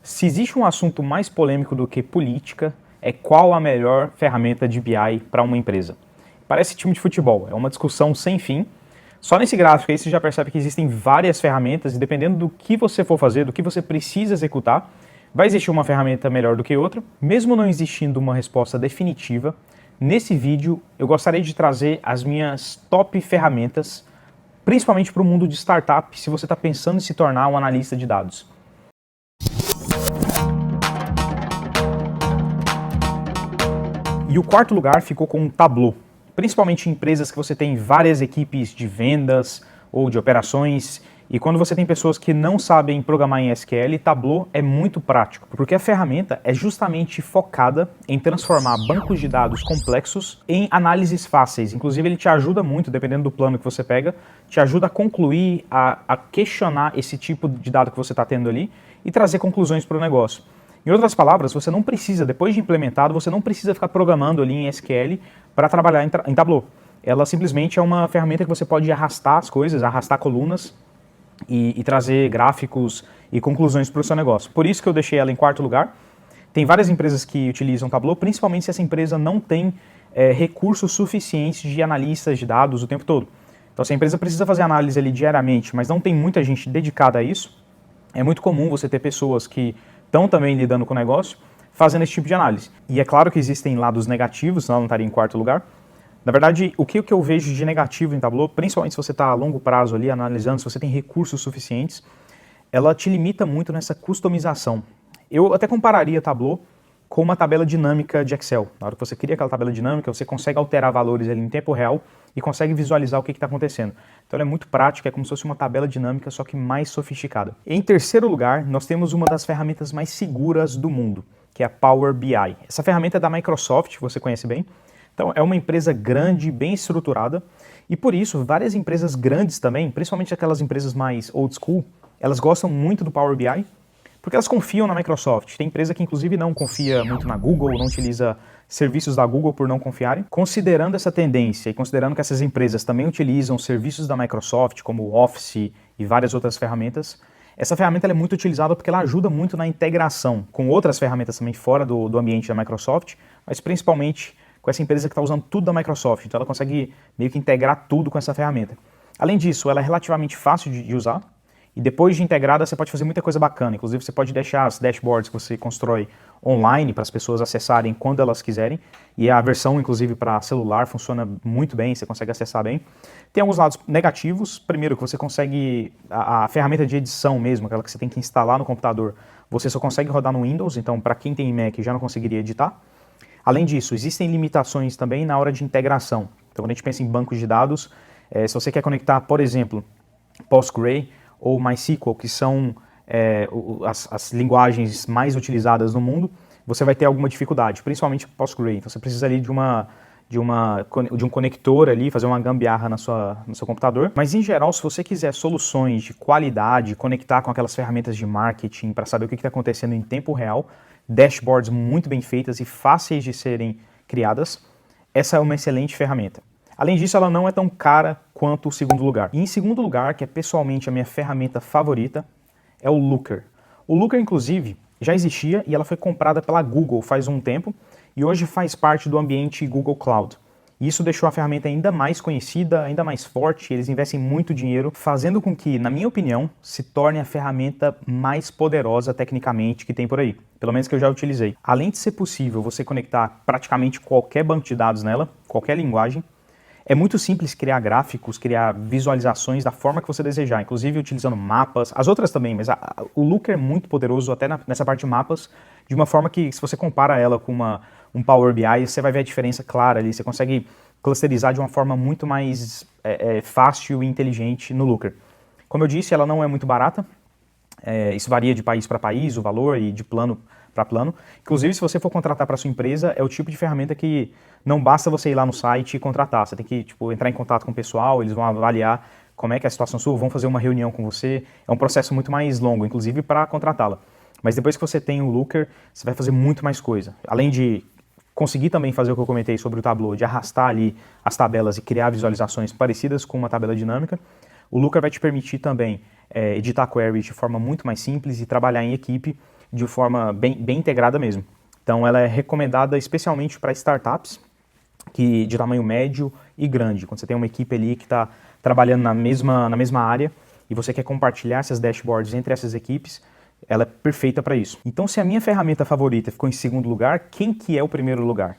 Se existe um assunto mais polêmico do que política, é qual a melhor ferramenta de BI para uma empresa. Parece time de futebol, é uma discussão sem fim. Só nesse gráfico aí você já percebe que existem várias ferramentas e dependendo do que você for fazer, do que você precisa executar, vai existir uma ferramenta melhor do que outra. Mesmo não existindo uma resposta definitiva, nesse vídeo eu gostaria de trazer as minhas top ferramentas, principalmente para o mundo de startup, se você está pensando em se tornar um analista de dados. E o quarto lugar ficou com o Tableau, principalmente em empresas que você tem várias equipes de vendas ou de operações, e quando você tem pessoas que não sabem programar em SQL, Tableau é muito prático, porque a ferramenta é justamente focada em transformar bancos de dados complexos em análises fáceis. Inclusive ele te ajuda muito, dependendo do plano que você pega, te ajuda a concluir, a questionar esse tipo de dado que você está tendo ali e trazer conclusões para o negócio. Em outras palavras, você não precisa, depois de implementado, você não precisa ficar programando ali em SQL para trabalhar em Tableau. Ela simplesmente é uma ferramenta que você pode arrastar as coisas, arrastar colunas e trazer gráficos e conclusões para o seu negócio. Por isso que eu deixei ela em quarto lugar. Tem várias empresas que utilizam Tableau, principalmente se essa empresa não tem recursos suficientes de analistas de dados o tempo todo. Então, se a empresa precisa fazer análise ali diariamente, mas não tem muita gente dedicada a isso, é muito comum você ter pessoas que estão também lidando com o negócio, fazendo esse tipo de análise. E é claro que existem lados negativos, senão ela não estaria em quarto lugar. Na verdade, o que eu vejo de negativo em Tableau, principalmente se você está a longo prazo ali analisando, se você tem recursos suficientes, ela te limita muito nessa customização. Eu até compararia Tableau com uma tabela dinâmica de Excel. Na hora que você cria aquela tabela dinâmica, você consegue alterar valores ali em tempo real e consegue visualizar o que está acontecendo. Então ela é muito prática, é como se fosse uma tabela dinâmica, só que mais sofisticada. Em terceiro lugar, nós temos uma das ferramentas mais seguras do mundo, que é a Power BI. Essa ferramenta é da Microsoft, você conhece bem. Então é uma empresa grande, bem estruturada, e por isso várias empresas grandes também, principalmente aquelas empresas mais old school, elas gostam muito do Power BI, porque elas confiam na Microsoft. Tem empresa que inclusive não confia muito na Google, não utiliza serviços da Google por não confiarem. Considerando essa tendência e considerando que essas empresas também utilizam serviços da Microsoft, como o Office e várias outras ferramentas, essa ferramenta é muito utilizada porque ela ajuda muito na integração com outras ferramentas também fora do ambiente da Microsoft, mas principalmente com essa empresa que está usando tudo da Microsoft. Então ela consegue meio que integrar tudo com essa ferramenta. Além disso, ela é relativamente fácil de usar. E depois de integrada, você pode fazer muita coisa bacana. Inclusive, você pode deixar as dashboards que você constrói online para as pessoas acessarem quando elas quiserem. E a versão, inclusive, para celular funciona muito bem, você consegue acessar bem. Tem alguns lados negativos. Primeiro, que você consegue... A ferramenta de edição mesmo, aquela que você tem que instalar no computador, você só consegue rodar no Windows. Então, para quem tem Mac, já não conseguiria editar. Além disso, existem limitações também na hora de integração. Então, quando a gente pensa em bancos de dados, se você quer conectar, por exemplo, PostgreSQL ou MySQL, que são as linguagens mais utilizadas no mundo, você vai ter alguma dificuldade, principalmente PostgreSQL. Então você precisa ali de um conector ali, fazer uma gambiarra no seu computador. Mas em geral, se você quiser soluções de qualidade, conectar com aquelas ferramentas de marketing para saber o que está acontecendo em tempo real, dashboards muito bem feitas e fáceis de serem criadas, essa é uma excelente ferramenta. Além disso, ela não é tão cara quanto o segundo lugar. E em segundo lugar, que é pessoalmente a minha ferramenta favorita, é o Looker. O Looker, inclusive, já existia e ela foi comprada pela Google faz um tempo e hoje faz parte do ambiente Google Cloud. E isso deixou a ferramenta ainda mais conhecida, ainda mais forte, eles investem muito dinheiro, fazendo com que, na minha opinião, se torne a ferramenta mais poderosa tecnicamente que tem por aí, pelo menos que eu já utilizei. Além de ser possível você conectar praticamente qualquer banco de dados nela, qualquer linguagem, é muito simples criar gráficos, criar visualizações da forma que você desejar, inclusive utilizando mapas, as outras também, mas o Looker é muito poderoso até nessa parte de mapas, de uma forma que se você compara ela com um Power BI, você vai ver a diferença clara ali, você consegue clusterizar de uma forma muito mais fácil e inteligente no Looker. Como eu disse, ela não é muito barata, isso varia de país para país, o valor, e de plano para plano. Inclusive, se você for contratar para sua empresa, é o tipo de ferramenta que não basta você ir lá no site e contratar. Você tem que entrar em contato com o pessoal, eles vão avaliar como é que é a situação sua, vão fazer uma reunião com você. É um processo muito mais longo, inclusive para contratá-la. Mas depois que você tem o Looker, você vai fazer muito mais coisa. Além de conseguir também fazer o que eu comentei sobre o Tableau, de arrastar ali as tabelas e criar visualizações parecidas com uma tabela dinâmica, o Looker vai te permitir também editar queries de forma muito mais simples e trabalhar em equipe de forma bem integrada mesmo. Então ela é recomendada especialmente para startups de tamanho médio e grande. Quando você tem uma equipe ali que está trabalhando na mesma área e você quer compartilhar essas dashboards entre essas equipes, ela é perfeita para isso. Então, se a minha ferramenta favorita ficou em segundo lugar, quem que é o primeiro lugar?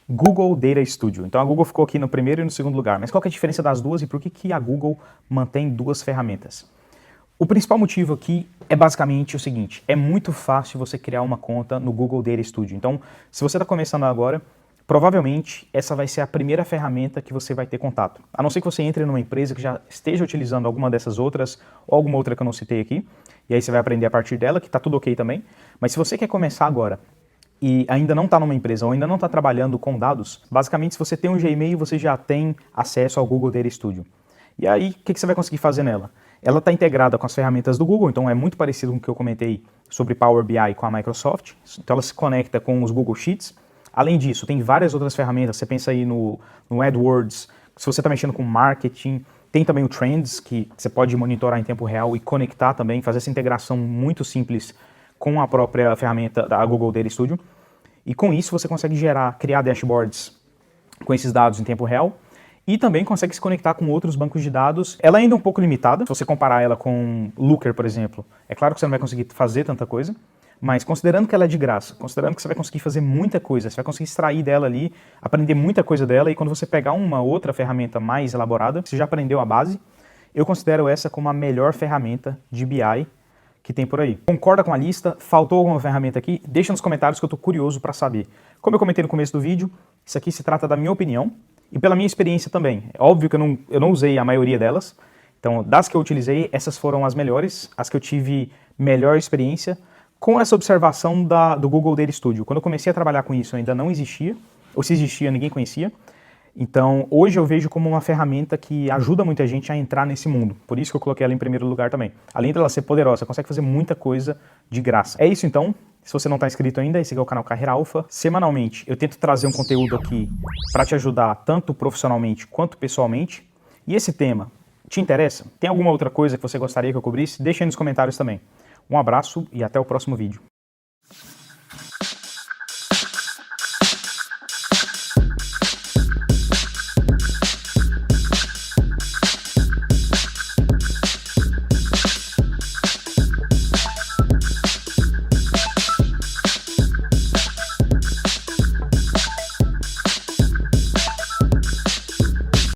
Google Data Studio. Então a Google ficou aqui no primeiro e no segundo lugar. Mas qual que é a diferença das duas e por que a Google mantém duas ferramentas? O principal motivo aqui é basicamente o seguinte: é muito fácil você criar uma conta no Google Data Studio. Então, se você está começando agora, provavelmente essa vai ser a primeira ferramenta que você vai ter contato. A não ser que você entre numa empresa que já esteja utilizando alguma dessas outras ou alguma outra que eu não citei aqui, e aí você vai aprender a partir dela, que está tudo ok também. Mas se você quer começar agora e ainda não está numa empresa ou ainda não está trabalhando com dados, basicamente se você tem um Gmail, você já tem acesso ao Google Data Studio. E aí, o que você vai conseguir fazer nela? Ela está integrada com as ferramentas do Google, então é muito parecido com o que eu comentei sobre Power BI com a Microsoft. Então ela se conecta com os Google Sheets. Além disso, tem várias outras ferramentas. Você pensa aí no AdWords, se você está mexendo com marketing, tem também o Trends, que você pode monitorar em tempo real e conectar também, fazer essa integração muito simples com a própria ferramenta da Google Data Studio. E com isso você consegue criar dashboards com esses dados em tempo real e também consegue se conectar com outros bancos de dados. Ela ainda é um pouco limitada, se você comparar ela com Looker, por exemplo. É claro que você não vai conseguir fazer tanta coisa, mas considerando que ela é de graça, considerando que você vai conseguir fazer muita coisa, você vai conseguir extrair dela ali, aprender muita coisa dela, e quando você pegar uma outra ferramenta mais elaborada, você já aprendeu a base, eu considero essa como a melhor ferramenta de BI que tem por aí. Concorda com a lista? Faltou alguma ferramenta aqui? Deixa nos comentários que eu estou curioso para saber. Como eu comentei no começo do vídeo, isso aqui se trata da minha opinião e pela minha experiência também. É óbvio que eu não usei a maioria delas, então das que eu utilizei, essas foram as melhores, as que eu tive melhor experiência, com essa observação do Google Data Studio. Quando eu comecei a trabalhar com isso, ainda não existia, ou se existia, ninguém conhecia. Então, hoje eu vejo como uma ferramenta que ajuda muita gente a entrar nesse mundo. Por isso que eu coloquei ela em primeiro lugar também. Além dela ser poderosa, você consegue fazer muita coisa de graça. É isso então. Se você não está inscrito ainda, esse aqui é o canal Carreira Alpha. Semanalmente, eu tento trazer um conteúdo aqui para te ajudar tanto profissionalmente quanto pessoalmente. E esse tema te interessa? Tem alguma outra coisa que você gostaria que eu cobrisse? Deixa aí nos comentários também. Um abraço e até o próximo vídeo.